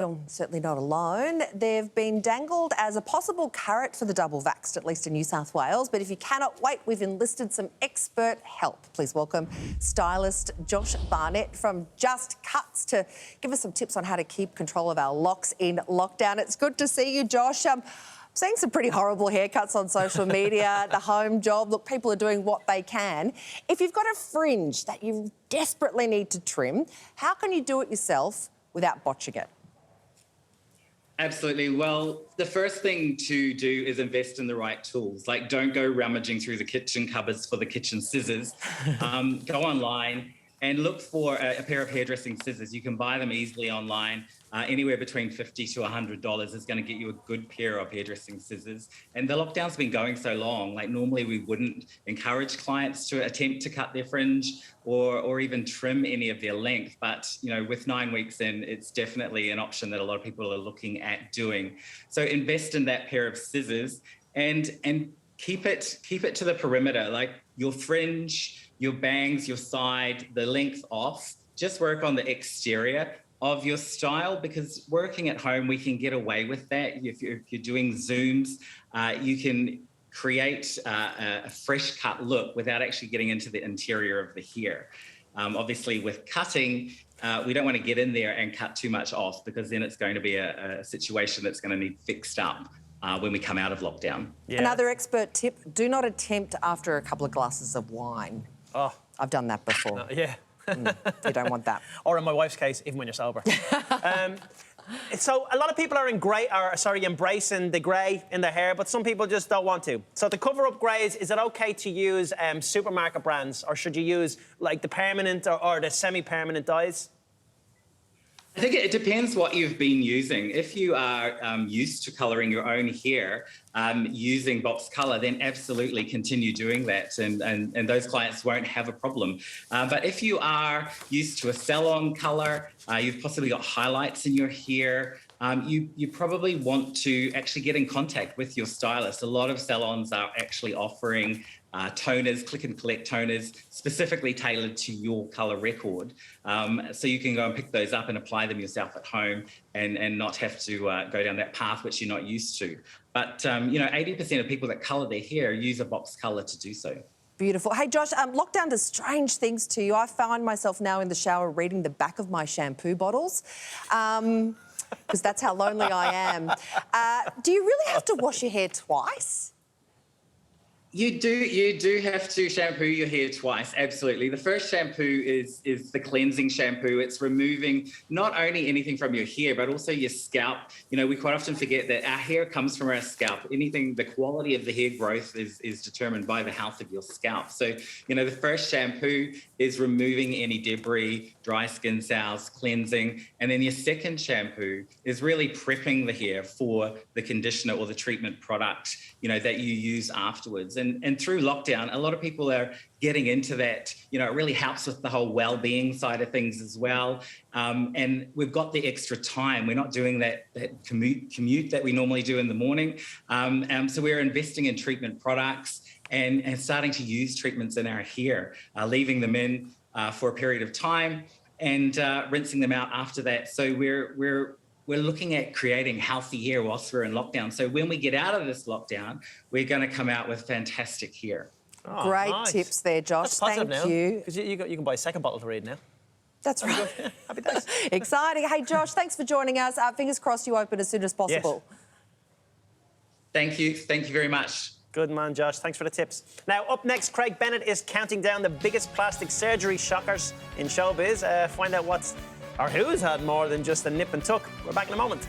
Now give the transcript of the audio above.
Well, certainly not alone. They've been dangled as a possible carrot for the double vaxxed, at least in New South Wales. But if you cannot wait, we've enlisted some expert help. Please welcome stylist Josh Barnett from Just Cuts to give us some tips on how to keep control of our locks in lockdown. It's good to see you, Josh. I'm seeing some pretty horrible haircuts on social media, the home job. Look, people are doing what they can. If you've got a fringe that you desperately need to trim, how can you do it yourself without botching it? Absolutely. Well, the first thing to do is invest in the right tools. Like, don't go rummaging through the kitchen cupboards for the kitchen scissors. Go online and look for a pair of hairdressing scissors. You can buy them easily online. Anywhere between $50 to $100 is going to get you a good pair of hairdressing scissors. And the lockdown's been going so long, like normally we wouldn't encourage clients to attempt to cut their fringe or even trim any of their length. But, you know, with 9 weeks in, it's definitely an option that a lot of people are looking at doing. So invest in that pair of scissors and keep it to the perimeter, like your fringe, your bangs, your side, the length off. Just work on the exterior of your style, because working at home, we can get away with that. If you're doing Zooms, you can create a fresh cut look without actually getting into the interior of the hair. Obviously, with cutting, we don't want to get in there and cut too much off, because then it's going to be a situation that's going to need fixed up when we come out of lockdown. Yeah. Another expert tip, do not attempt after a couple of glasses of wine. Oh, I've done that before. Yeah. You don't want that. Or in my wife's case, even when you're sober. So a lot of people are embracing the grey in their hair, but some people just don't want to. So to cover up greys, is it okay to use supermarket brands, or should you use like the permanent or the semi-permanent dyes? I think it depends what you've been using. If you are used to colouring your own hair using box colour, then absolutely continue doing that, and those clients won't have a problem. But if you are used to a salon colour, you've possibly got highlights in your hair, you probably want to actually get in contact with your stylist. A lot of salons are actually offering toners, click and collect toners, specifically tailored to your colour record. So you can go and pick those up and apply them yourself at home and not have to go down that path which you're not used to. But, you know, 80% of people that colour their hair use a box colour to do so. Beautiful. Hey, Josh, lockdown does strange things to you. I find myself now in the shower reading the back of my shampoo bottles. Because that's how lonely I am. Do you really have to wash your hair twice? You do have to shampoo your hair twice, absolutely. The first shampoo is the cleansing shampoo. It's removing not only anything from your hair, but also your scalp. You know, we quite often forget that our hair comes from our scalp. The quality of the hair growth is determined by the health of your scalp. So, you know, the first shampoo is removing any debris, dry skin cells, cleansing. And then your second shampoo is really prepping the hair for the conditioner or the treatment product, you know, that you use afterwards. And through lockdown, a lot of people are getting into that. You know, it really helps with the whole well-being side of things as well. And we've got the extra time. We're not doing that commute that we normally do in the morning. So we're investing in treatment products and starting to use treatments in our hair, leaving them in for a period of time and rinsing them out after that. So we're looking at creating healthy hair whilst we're in lockdown. So when we get out of this lockdown, we're going to come out with fantastic hair. Oh, great tips there, Josh. Thank you. Because you can buy a second bottle to read now. That's right. Happy days. Exciting. Hey, Josh, thanks for joining us. Fingers crossed you open as soon as possible. Yes. Thank you. Thank you very much. Good man, Josh. Thanks for the tips. Now, up next, Craig Bennett is counting down the biggest plastic surgery shockers in showbiz. Find out who's had more than just a nip and tuck. We're back in a moment.